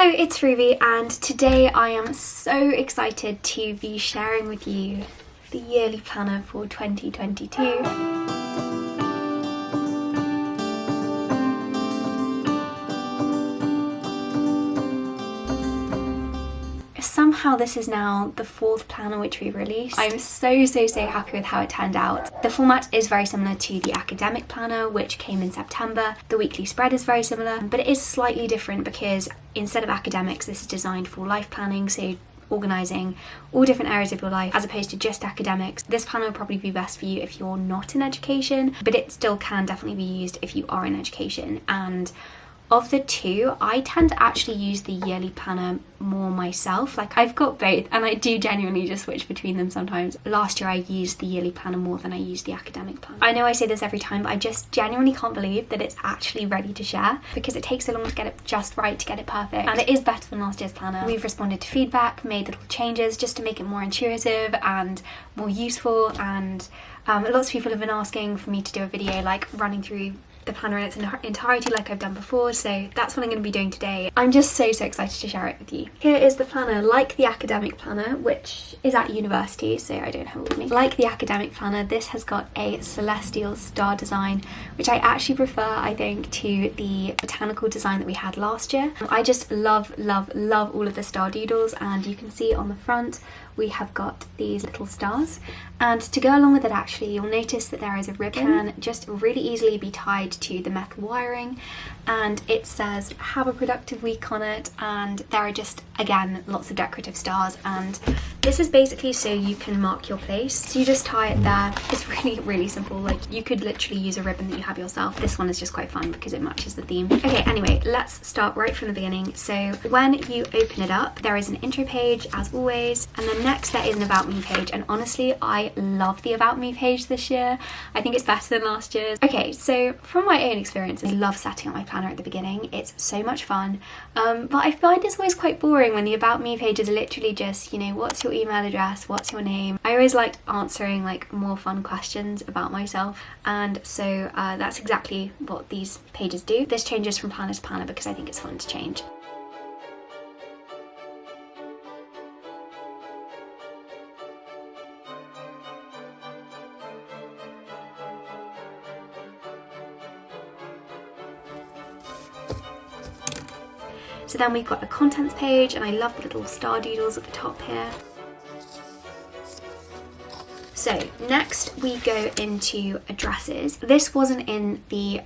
Hello, it's Ruby, and today I am so excited to be sharing with you the yearly planner for 2022. Somehow this is now the fourth planner which we released. I'm so happy with how it turned out. The format is very similar to the academic planner which came in September. The weekly spread is very similar, but it is slightly different because instead of academics, this is designed for life planning, so organising all different areas of your life as opposed to just academics. This planner will probably be best for you if you're not in education, but it still can definitely be used if you are in education. And of the two, I tend to actually use the yearly planner more myself. Like, I've got both and I do genuinely just switch between them sometimes. Last year I used the yearly planner more than I used the academic planner. I know I say this every time, but I just genuinely can't believe that it's actually ready to share because it takes so long to get it just right, to get it perfect, and it is better than last year's planner. We've responded to feedback, made little changes just to make it more intuitive and more useful, and lots of people have been asking for me to do a video like running through the planner in its entirety like I've done before, so that's what I'm going to be doing today. I'm just so excited to share it with you. Here is the planner like the academic planner, which is at university, so I don't have it with me. Like the academic planner, this has got a celestial star design, which I actually prefer, I think, to the botanical design that we had last year. I just love all of the star doodles, and you can see on the front we have got these little stars, and to go along with it actually you'll notice that there is a ribbon can just really easily be tied to the metal wiring, and it says have a productive week on it, and there are just again lots of decorative stars, and this is basically so you can mark your place. So you just tie it there. It's really simple. Like, you could literally use a ribbon that you have yourself. This one is just quite fun because it matches the theme. Okay, anyway, let's start right from the beginning. So when you open it up, there is an intro page as always, and then next there is an about me page, and honestly I love the about me page this year. I think it's better than last year's. Okay, so from my own experience, I love setting up my planner at the beginning. It's so much fun, but I find it's always quite boring when the about me page is literally just, you know, what's your email address, what's your name. I always liked answering like more fun questions about myself, and so that's exactly what these pages do. This changes from planner to planner because I think it's fun to change. So then we've got a contents page, and I love the little star doodles at the top here. So next we go into addresses. This wasn't in the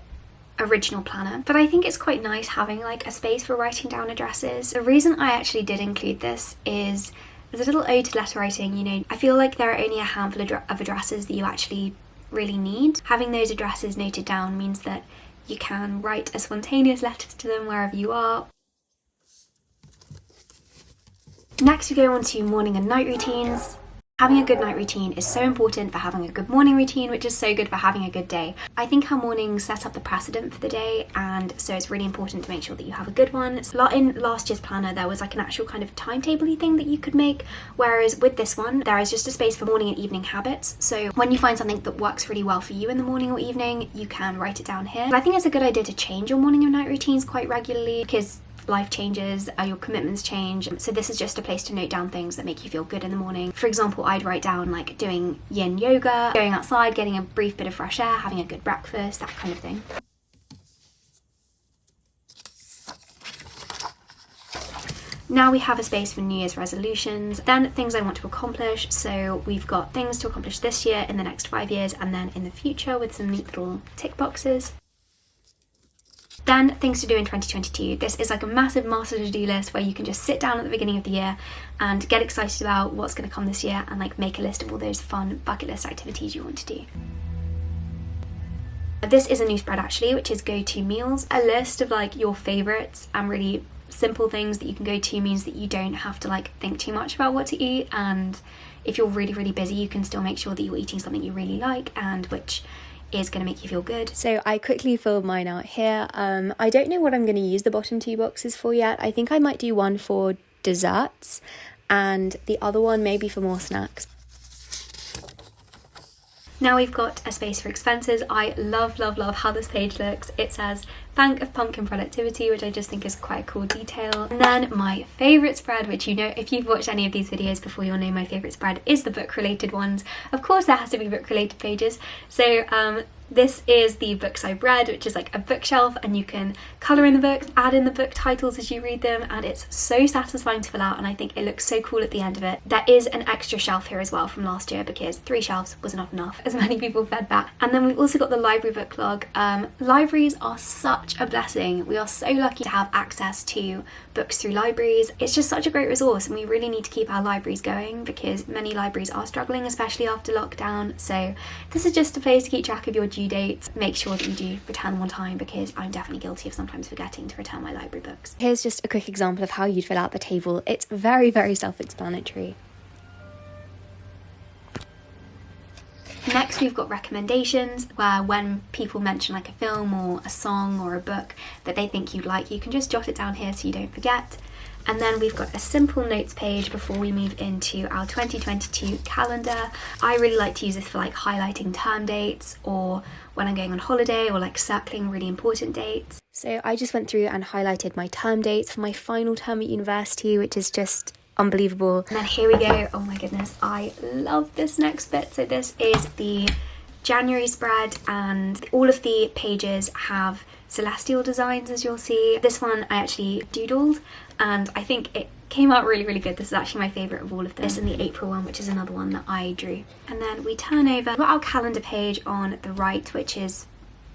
original planner, but I think it's quite nice having like a space for writing down addresses. The reason I actually did include this is as a little ode to letter writing. You know, I feel like there are only a handful of addresses that you actually really need. Having those addresses noted down means that you can write a spontaneous letters to them wherever you are. Next we go on to morning and night routines. Having a good night routine is so important for having a good morning routine, which is so good for having a good day. I think our mornings set up the precedent for the day, and so it's really important to make sure that you have a good one. In last year's planner there was like an actual kind of timetable-y thing that you could make, whereas with this one there is just a space for morning and evening habits. So when you find something that works really well for you in the morning or evening, you can write it down here. And I think it's a good idea to change your morning and night routines quite regularly because life changes, your commitments change, so this is just a place to note down things that make you feel good in the morning. For example, I'd write down like doing yin yoga, going outside, getting a brief bit of fresh air, having a good breakfast, that kind of thing. Now we have a space for New Year's resolutions, then things I want to accomplish. So we've got things to accomplish this year, in the next 5 years, and then in the future with some neat little tick boxes. Then things to do in 2022. This is like a massive master to-do list where you can just sit down at the beginning of the year and get excited about what's going to come this year and like make a list of all those fun bucket list activities you want to do. This is a new spread actually, which is go-to meals. A list of like your favourites and really simple things that you can go to means that you don't have to like think too much about what to eat, and if you're really busy you can still make sure that you're eating something you really like and which is going to make you feel good. So I quickly filled mine out here. I don't know what I'm going to use the bottom two boxes for yet. I think I might do one for desserts and the other one maybe for more snacks. Now we've got a space for expenses. I love how this page looks. It says Bank of Pumpkin Productivity, which I just think is quite a cool detail. And then my favourite spread, which you know, if you've watched any of these videos before, you'll know my favourite spread is the book related ones. Of course there has to be book related pages. So this is the books I've read, which is like a bookshelf, and you can colour in the books, add in the book titles as you read them, and it's so satisfying to fill out, and I think it looks so cool at the end of it. There is an extra shelf here as well from last year because 3 shelves was not enough, as many people fed back. And then we've also got the library book log. Libraries are such a blessing. We are so lucky to have access to books through libraries. It's just such a great resource, and we really need to keep our libraries going because many libraries are struggling, especially after lockdown. So this is just a place to keep track of your due dates. Make sure that you do return them on time, because I'm definitely guilty of sometimes forgetting to return my library books. Here's just a quick example of how you'd fill out the table. It's very, very self-explanatory. Next we've got recommendations, where when people mention like a film or a song or a book that they think you'd like, you can just jot it down here so you don't forget. And then we've got a simple notes page before we move into our 2022 calendar. I really like to use this for like highlighting term dates, or when I'm going on holiday, or like circling really important dates. So I just went through and highlighted my term dates for my final term at university, which is just unbelievable. And then here we go. Oh my goodness, I love this next bit. So this is the January spread, and all of the pages have celestial designs, as you'll see. This one I actually doodled, and I think it came out really, really good. This is actually my favourite of all of them. This and the April one, which is another one that I drew. And then we turn over. We've got our calendar page on the right, which is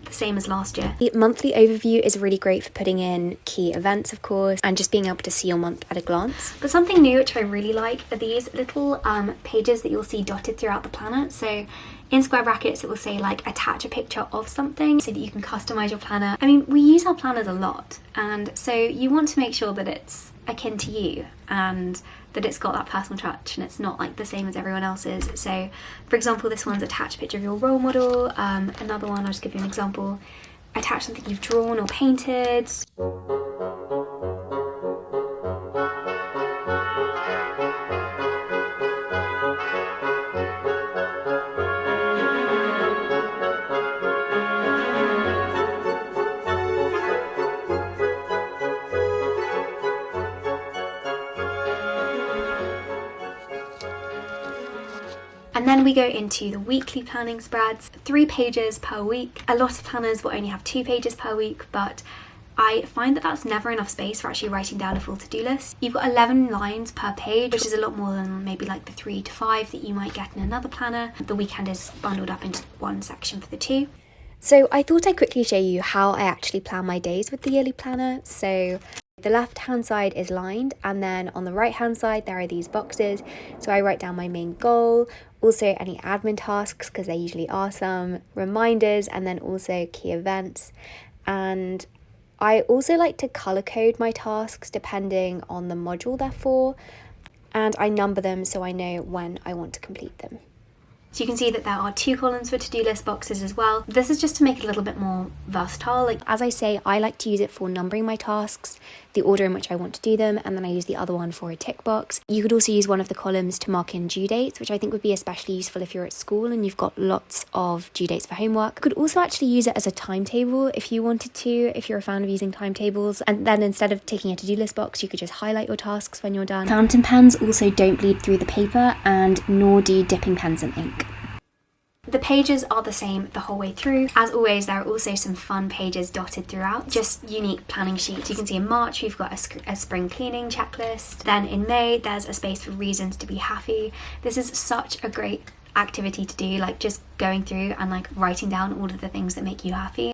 the same as last year. The monthly overview is really great for putting in key events, of course, and just being able to see your month at a glance. But something new which I really like are these little pages that you'll see dotted throughout the planner. So in square brackets it will say like attach a picture of something so that you can customize your planner. I mean, we use our planners a lot, and so you want to make sure that it's akin to you and that it's got that personal touch and it's not like the same as everyone else's. So for example, this one's attach a picture of your role model. Another one, I'll just give you an example, attach something you've drawn or painted. And then we go into the weekly planning spreads, 3 pages per week. A lot of planners will only have 2 pages per week, but I find that that's never enough space for actually writing down a full to-do list. You've got 11 lines per page, which is a lot more than maybe like the 3 to 5 that you might get in another planner. The weekend is bundled up into one section for the 2. So I thought I'd quickly show you how I actually plan my days with the yearly planner. So the left hand side is lined, and then on the right hand side there are these boxes. So I write down my main goal, also any admin tasks, because there usually are some, reminders, and then also key events. And I also like to colour code my tasks depending on the module they're for, and I number them so I know when I want to complete them. So you can see that there are 2 columns for to-do list boxes as well. This is just to make it a little bit more versatile. Like, as I say, I like to use it for numbering my tasks, the order in which I want to do them, and then I use the other one for a tick box. You could also use one of the columns to mark in due dates, which I think would be especially useful if you're at school and you've got lots of due dates for homework. You could also actually use it as a timetable if you wanted to, if you're a fan of using timetables. And then instead of taking a to-do list box, you could just highlight your tasks when you're done. Fountain pens also don't bleed through the paper, and nor do dipping pens in ink. The pages are the same the whole way through. As always, there are also some fun pages dotted throughout, just unique planning sheets. You can see in March we've got a spring cleaning checklist. Then in May there's a space for reasons to be happy. This is such a great activity to do, like just going through and like writing down all of the things that make you happy.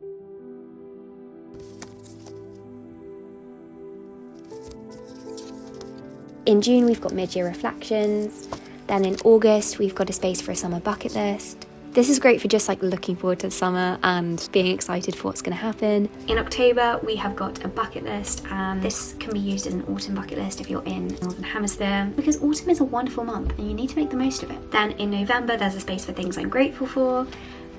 In June we've got mid-year reflections. Then in August we've got a space for a summer bucket list. This is great for just like looking forward to the summer and being excited for what's going to happen. In October we have got a bucket list, and this can be used as an autumn bucket list if you're in the Northern Hemisphere, because autumn is a wonderful month and you need to make the most of it. Then in November there's a space for things I'm grateful for.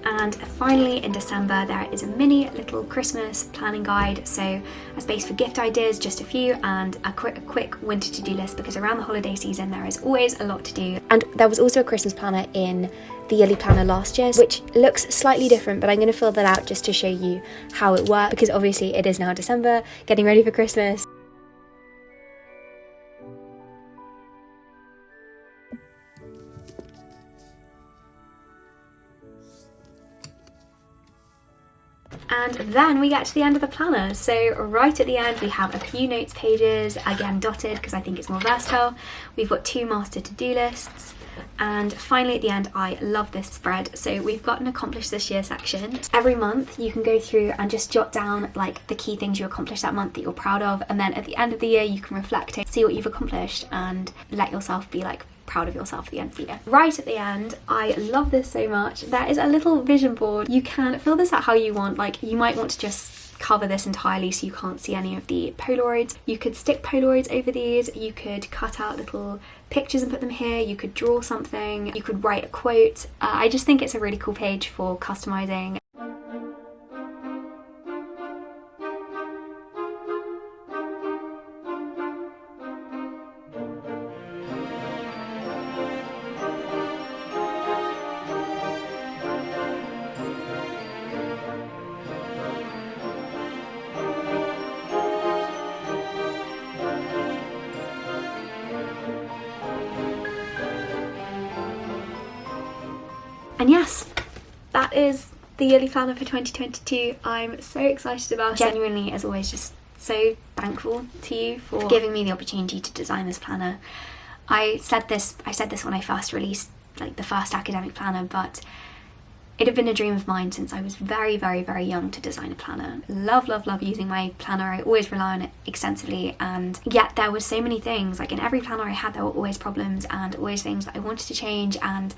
And finally in December there is a mini little Christmas planning guide, so a space for gift ideas, just a few, and a quick winter to-do list, because around the holiday season there is always a lot to do. And there was also a Christmas planner in the yearly planner last year, which looks slightly different, but I'm going to fill that out just to show you how it works, because obviously it is now December, getting ready for Christmas. And then we get to the end of the planner. So right at the end we have a few notes pages, again dotted because I think it's more versatile. We've got 2 master to-do lists. And finally at the end, I love this spread. So we've got an accomplish this year section. Every month you can go through and just jot down like the key things you accomplished that month that you're proud of, and then at the end of the year you can reflect it, see what you've accomplished, and let yourself be like proud of yourself at the end of the year. Right at the end, I love this so much. There is a little vision board. You can fill this out how you want. Like, you might want to just cover this entirely so you can't see any of the Polaroids. You could stick Polaroids over these, you could cut out little pictures and put them here, you could draw something, you could write a quote. I just think it's a really cool page for customizing. And yes, that is the yearly planner for 2022. I'm so excited about it. Genuinely, as always, just so thankful to you for giving me the opportunity to design this planner. I said this when I first released like the first academic planner, but it had been a dream of mine since I was very, very, very young to design a planner. Love, love, love using my planner. I always rely on it extensively, and yet there were so many things. Like in every planner I had, there were always problems and always things that I wanted to change, and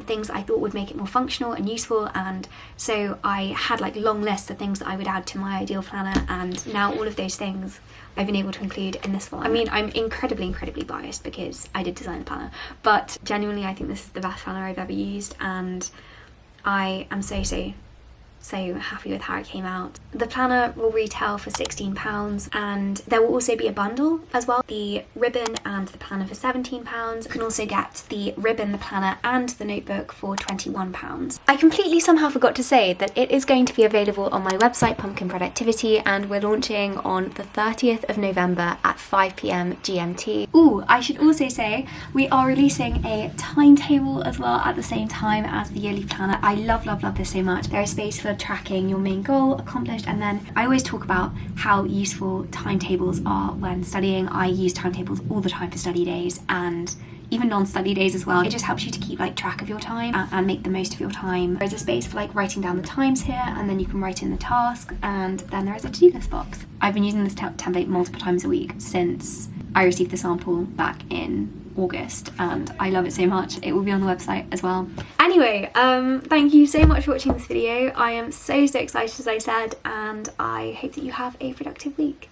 things I thought would make it more functional and useful. And so I had like long lists of things that I would add to my ideal planner, and now all of those things I've been able to include in this one. I mean, I'm incredibly, incredibly biased because I did design the planner, but genuinely I think this is the best planner I've ever used, and I am so happy with how it came out. The planner will retail for £16, and there will also be a bundle as well. The ribbon and the planner for £17. You can also get the ribbon, the planner and the notebook for £21. I completely somehow forgot to say that it is going to be available on my website Pumpkin Productivity, and we're launching on the 30th of November at 5 PM GMT. Ooh, I should also say we are releasing a timetable as well at the same time as the yearly planner. I love, love, love this so much. There is space for tracking your main goal accomplished, and then I always talk about how useful timetables are when studying. I use timetables all the time for study days and even non-study days as well. It just helps you to keep like track of your time and make the most of your time. There's a space for like writing down the times here, and then you can write in the task, and then there is a to-do list box. I've been using this template multiple times a week since I received the sample back in August, and I love it so much. It will be on the website as well. Anyway, thank you so much for watching this video. I am so excited, as I said, and I hope that you have a productive week.